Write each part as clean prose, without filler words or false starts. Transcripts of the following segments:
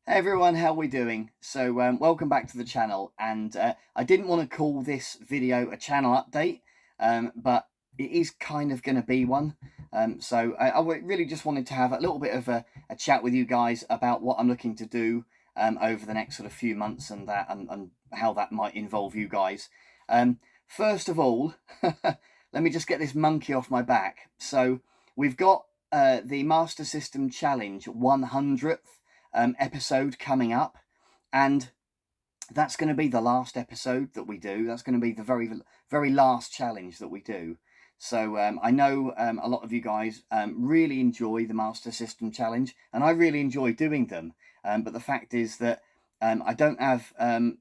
Hey everyone, how we doing? So welcome back to the channel, and I didn't want to call this video a channel update, but it is kind of going to be one. Really just wanted to have a little bit of a chat with you guys about what I'm looking to do over the next sort of few months, and how that might involve you guys. First of all, let me just get this monkey off my back. So we've got the Master System Challenge 100th episode coming up, and that's going to be the last episode that we do. That's going to be the very last challenge that we do. So I know a lot of you guys really enjoy the Master System Challenge, and I really enjoy doing them. But the fact is that I don't have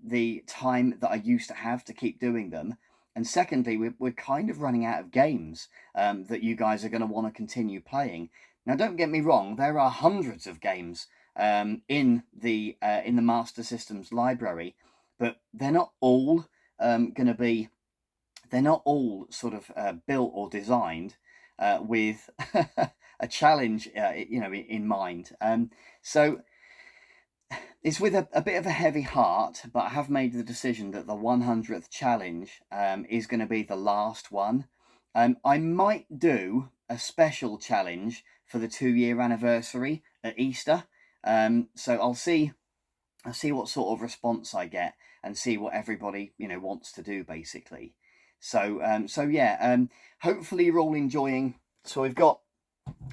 the time that I used to have to keep doing them. And secondly, we're kind of running out of games that you guys are going to want to continue playing. Now, don't get me wrong, there are hundreds of games in the Master Systems library, but they're not all going to be. They're not all sort of built or designed with a challenge, in mind. So it's with a bit of a heavy heart, but I have made the decision that the 100th challenge is going to be the last one. I might do a special challenge for the 2-year anniversary at Easter. So I'll see what sort of response I get, and see what everybody wants to do, basically. So hopefully you're all enjoying. So we've got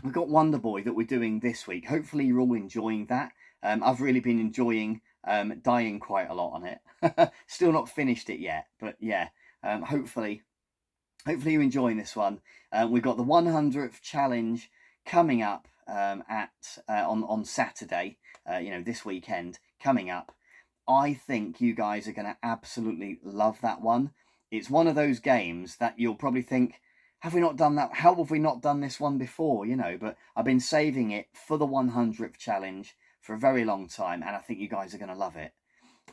Wonder Boy that we're doing this week. Hopefully you're all enjoying that. I've really been enjoying dying quite a lot on it. Still not finished it yet, but yeah. Hopefully you're enjoying this one. We've got the 100th challenge coming up on Saturday, this weekend coming up. I think you guys are going to absolutely love that one. It's one of those games that you'll probably think, have we not done that? How have we not done this one before? But I've been saving it for the 100th challenge for a very long time, and I think you guys are going to love it.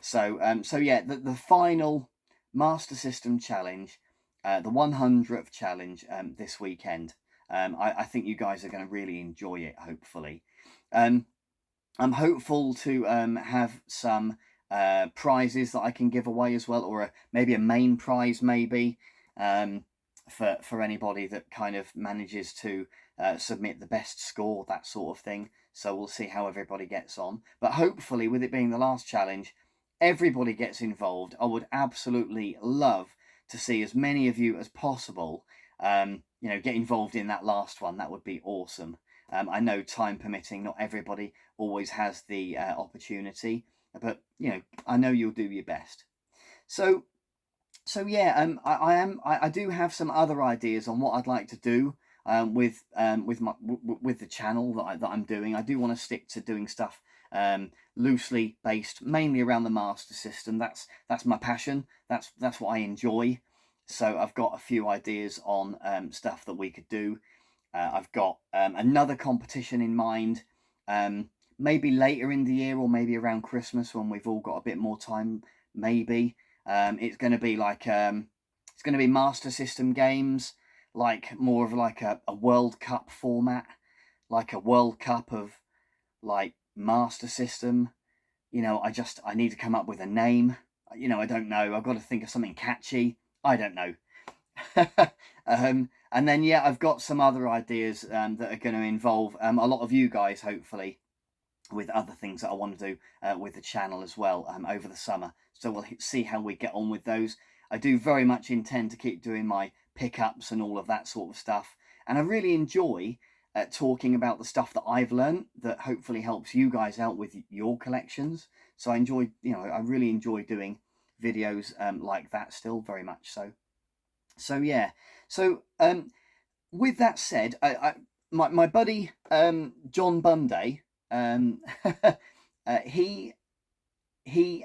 So yeah, the final Master System Challenge, the 100th challenge this weekend. I think you guys are going to really enjoy it, hopefully. I'm hopeful to have some prizes that I can give away as well, or maybe a main prize, maybe, for anybody that kind of manages to submit the best score, that sort of thing. So we'll see how everybody gets on. But hopefully, with it being the last challenge, everybody gets involved. I would absolutely love to see as many of you as possible get involved in that last one. That would be awesome. I know, time permitting, not everybody always has the opportunity, but I know you'll do your best. So yeah, I do have some other ideas on what I'd like to do with the channel that I'm doing. I do want to stick to doing stuff loosely based, mainly around the Master System. That's my passion. That's what I enjoy. So I've got a few ideas on stuff that we could do. I've got another competition in mind, maybe later in the year, or maybe around Christmas when we've all got a bit more time. Maybe it's going to be like it's going to be Master System games, like more of like a World Cup format, like a World Cup of like Master System. I need to come up with a name. I don't know. I've got to think of something catchy. I don't know. And then, yeah, I've got some other ideas that are going to involve a lot of you guys, hopefully, with other things that I want to do with the channel as well over the summer. So we'll see how we get on with those. I do very much intend to keep doing my pickups and all of that sort of stuff. And I really enjoy talking about the stuff that I've learned that hopefully helps you guys out with your collections. So I really enjoy doing videos like that still, very much so. So yeah, so with that said, my buddy John Bunday, he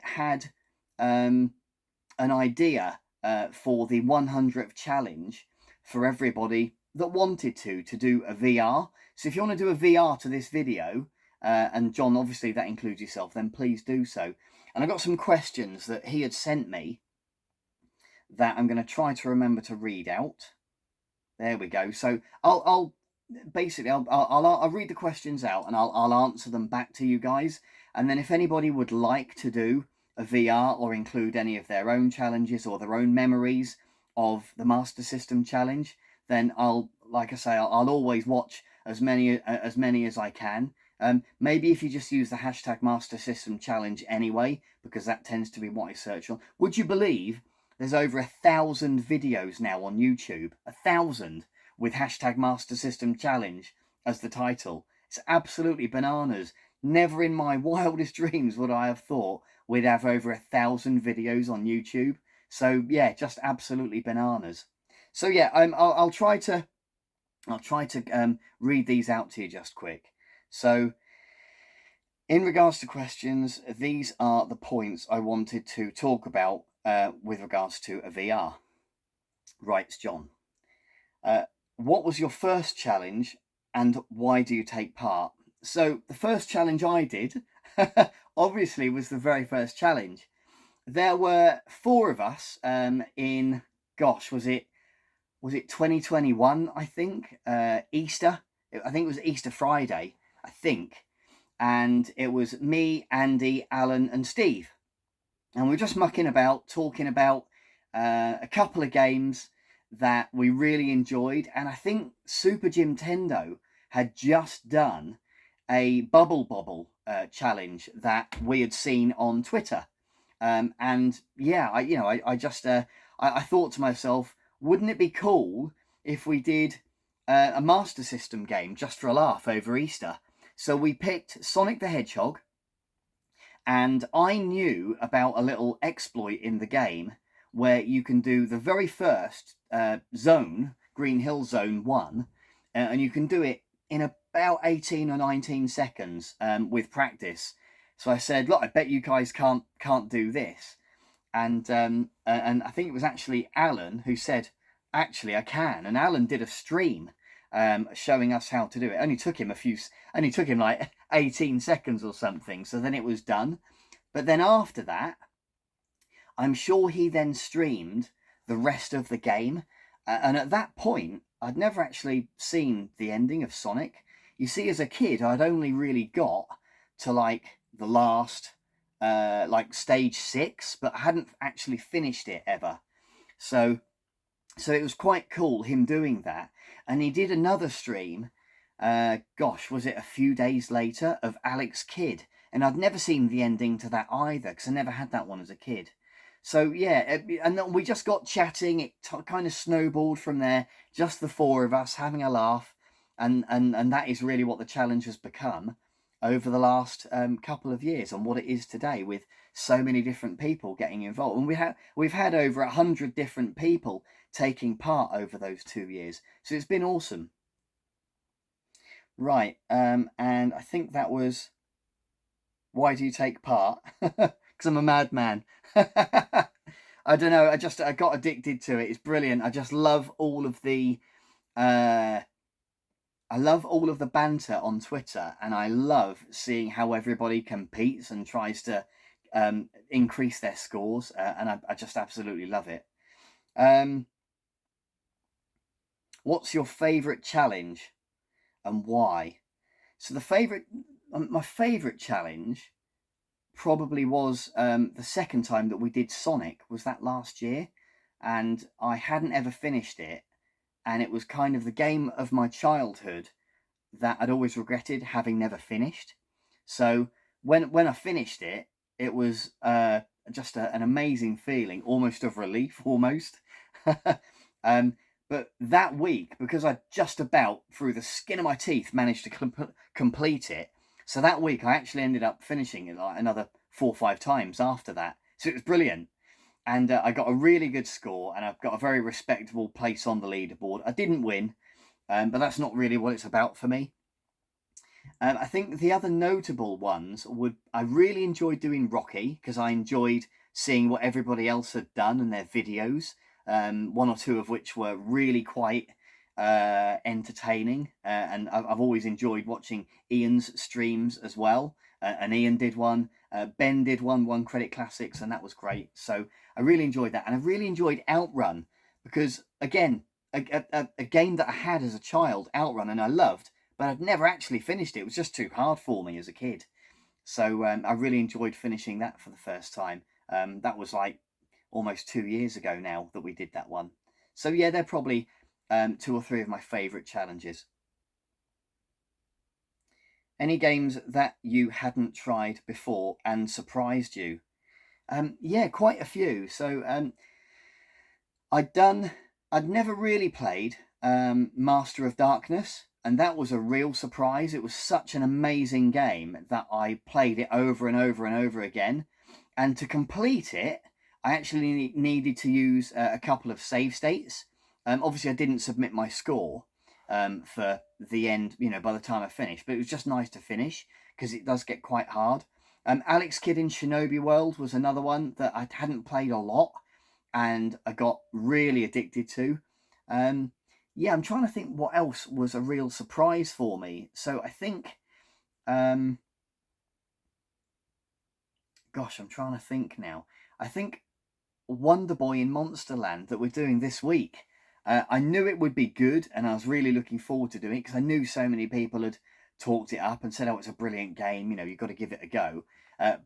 had an idea for the 100th challenge for everybody that wanted to do a VR. So if you want to do a VR to this video, and John, obviously that includes yourself, then please do so. And I got some questions that he had sent me that I'm going to try to remember to read out. There we go. So I'll basically, I'll read the questions out and I'll answer them back to you guys. And then if anybody would like to do a VR or include any of their own challenges or their own memories of the Master System Challenge, then like I say, I'll always watch as many as I can. Maybe if you just use the hashtag Master System Challenge anyway, because that tends to be what I search on. Would you believe there's over 1,000 videos now on YouTube? 1,000 with hashtag Master System Challenge as the title. It's absolutely bananas. Never in my wildest dreams would I have thought we'd have over 1,000 videos on YouTube. So yeah, just absolutely bananas. So yeah, I'll try to read these out to you just quick. So in regards to questions, these are the points I wanted to talk about with regards to a VR. Writes John. What was your first challenge and why do you take part? So the first challenge I did, obviously, was the very first challenge. There were 4 of us in, gosh, was it 2021, I think, Easter. I think it was Easter Friday, I think. And it was me, Andy, Alan and Steve. And we were just mucking about, talking about a couple of games that we really enjoyed. And I think Super Jimtendo had just done a Bubble Bobble challenge that we had seen on Twitter. And yeah, I thought to myself, wouldn't it be cool if we did a Master System game just for a laugh over Easter? So we picked Sonic the Hedgehog, and I knew about a little exploit in the game where you can do the very first zone, Green Hill Zone 1, and you can do it in about 18 or 19 seconds with practice. So I said, look, I bet you guys can't do this. And I think it was actually Alan who said, actually, I can. And Alan did a stream showing us how to do it. Only took him like 18 seconds or something. So then it was done. But then after that, I'm sure he then streamed the rest of the game. And at that point, I'd never actually seen the ending of Sonic. You see, as a kid, I'd only really got to like the last, like stage 6, but I hadn't actually finished it ever. So it was quite cool, him doing that. And he did another stream, gosh, was it a few days later, of Alex Kidd. And I'd never seen the ending to that either, because I never had that one as a kid. So yeah, and then we just got chatting. It kind of snowballed from there. Just the 4 of us having a laugh, and that is really what the challenge has become over the last couple of years, and what it is today, with so many different people getting involved. And we've had over 100 different people taking part over those 2 years. So it's been awesome. Right, and I think that was, why do you take part? Because I'm a madman. I don't know. I got addicted to it. It's brilliant. I just love all of the banter on Twitter, and I love seeing how everybody competes and tries to increase their scores, and I just absolutely love it. What's your favourite challenge and why? So my favourite challenge probably was the second time that we did Sonic, was that last year, and I hadn't ever finished it, and it was kind of the game of my childhood that I'd always regretted having never finished. So when I finished it, it was just an amazing feeling, almost of relief, almost. But that week, because I just about, through the skin of my teeth, managed to complete it, so that week I actually ended up finishing it like another 4 or 5 times after that. So it was brilliant. And I got a really good score, and I've got a very respectable place on the leaderboard. I didn't win, but that's not really what it's about for me. I think the other notable ones I really enjoyed doing Rocky, because I enjoyed seeing what everybody else had done and their videos, 1 or 2 of which were really quite entertaining, and I've always enjoyed watching Ian's streams as well, and Ian did one, Ben did one Credit Classics, and that was great. So I really enjoyed that, and I really enjoyed Outrun, because again, a game that I had as a child, Outrun, and I loved, but I'd never actually finished it. It was just too hard for me as a kid. So I really enjoyed finishing that for the first time. That was like almost 2 years ago now that we did that one. So yeah, they're probably 2 or 3 of my favourite challenges. Any games that you hadn't tried before and surprised you? Yeah, quite a few. So I'd never really played Master of Darkness, and that was a real surprise. It was such an amazing game that I played it over and over and over again. And to complete it, I actually needed to use a couple of save states. Obviously, I didn't submit my score for the end, you know, by the time I finished, but it was just nice to finish because it does get quite hard. Alex Kidd in Shinobi World was another one that I hadn't played a lot and I got really addicted to. Yeah, I'm trying to think what else was a real surprise for me. So I think, gosh, I'm trying to think now. I think Wonder Boy in Monsterland that we're doing this week. I knew it would be good and I was really looking forward to doing it because I knew so many people had talked it up and said, oh, it's a brilliant game, you know, you've got to give it a go.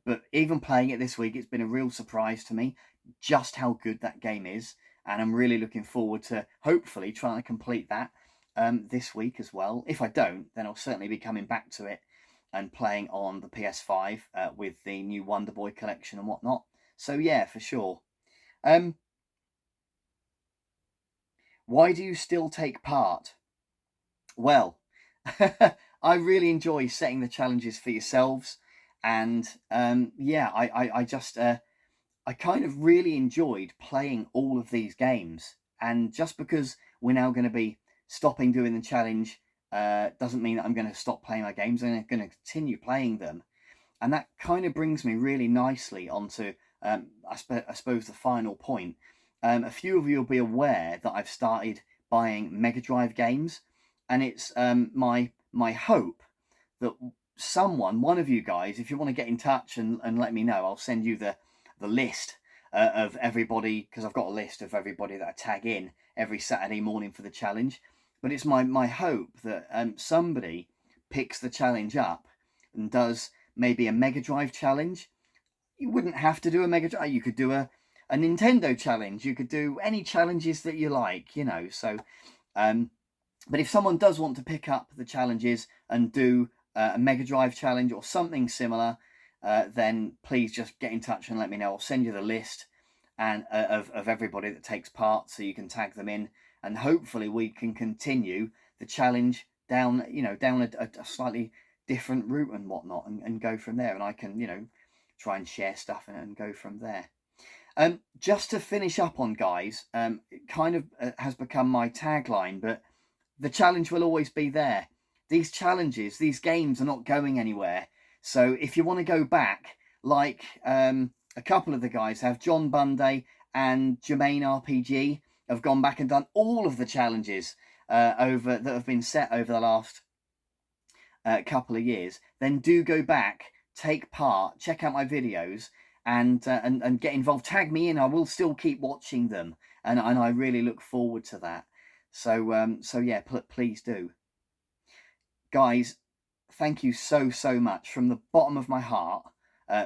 But even playing it this week, it's been a real surprise to me just how good that game is. And I'm really looking forward to hopefully trying to complete that this week as well. If I don't, then I'll certainly be coming back to it and playing on the PS5 with the new Wonder Boy collection and whatnot. So yeah, for sure. Why do you still take part? Well, I really enjoy setting the challenges for yourselves, and yeah, I just I kind of really enjoyed playing all of these games. And just because we're now going to be stopping doing the challenge doesn't mean that I'm going to stop playing my games. I'm going to continue playing them, and that kind of brings me really nicely onto I suppose the final point. A few of you will be aware that I've started buying Mega Drive games, and it's my hope that one of you guys, if you want to get in touch and let me know, I'll send you the list of everybody, because I've got a list of everybody that I tag in every Saturday morning for the challenge. But it's my hope that somebody picks the challenge up and does maybe a Mega Drive challenge. You wouldn't have to do a Mega Drive. You could do a Nintendo challenge. You could do any challenges that you like, you know. So, but if someone does want to pick up the challenges and do a Mega Drive challenge or something similar, then please just get in touch and let me know. I'll send you the list and of everybody that takes part, so you can tag them in, and hopefully we can continue the challenge down, you know, down a slightly different route and whatnot, and go from there. And I can, you know, try and share stuff and go from there. Just to finish up on, guys, it kind of has become my tagline, but the challenge will always be there. These challenges, these games are not going anywhere. So if you want to go back, like a couple of the guys have, John Bunday and Jermaine RPG have gone back and done all of the challenges that have been set over the last couple of years, then do go back, take part, check out my videos, and get involved. Tag me in. I will still keep watching them, and I really look forward to that. So so yeah, please do, guys. Thank you so much from the bottom of my heart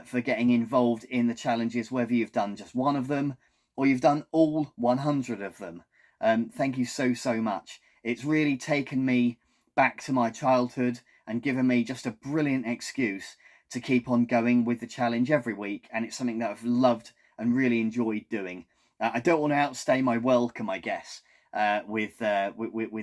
for getting involved in the challenges, whether you've done just one of them or you've done all 100 of them. Thank you so much. It's really taken me back to my childhood and given me just a brilliant excuse to keep on going with the challenge every week, and it's something that I've loved and really enjoyed doing. I don't want to outstay my welcome, I guess, with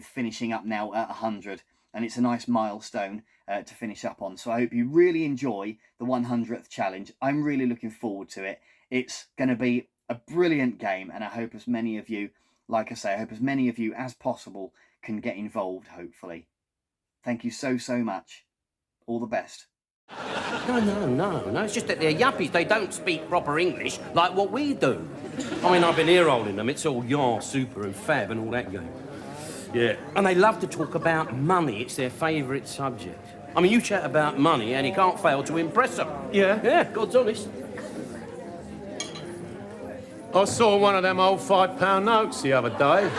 finishing up now at 100, and it's a nice milestone to finish up on. So I hope you really enjoy the 100th challenge. I'm really looking forward to it. It's going to be a brilliant game, and I hope as many of you, like I say, I hope as many of you as possible can get involved, hopefully. Thank you so much. All the best. No. It's just that they're yuppies. They don't speak proper English like what we do. I mean, I've been ear-rolling them. It's all yar, super and fab and all that game. Yeah. And they love to talk about money. It's their favourite subject. I mean, you chat about money and you can't fail to impress them. Yeah? Yeah, God's honest. I saw one of them old £5 notes the other day.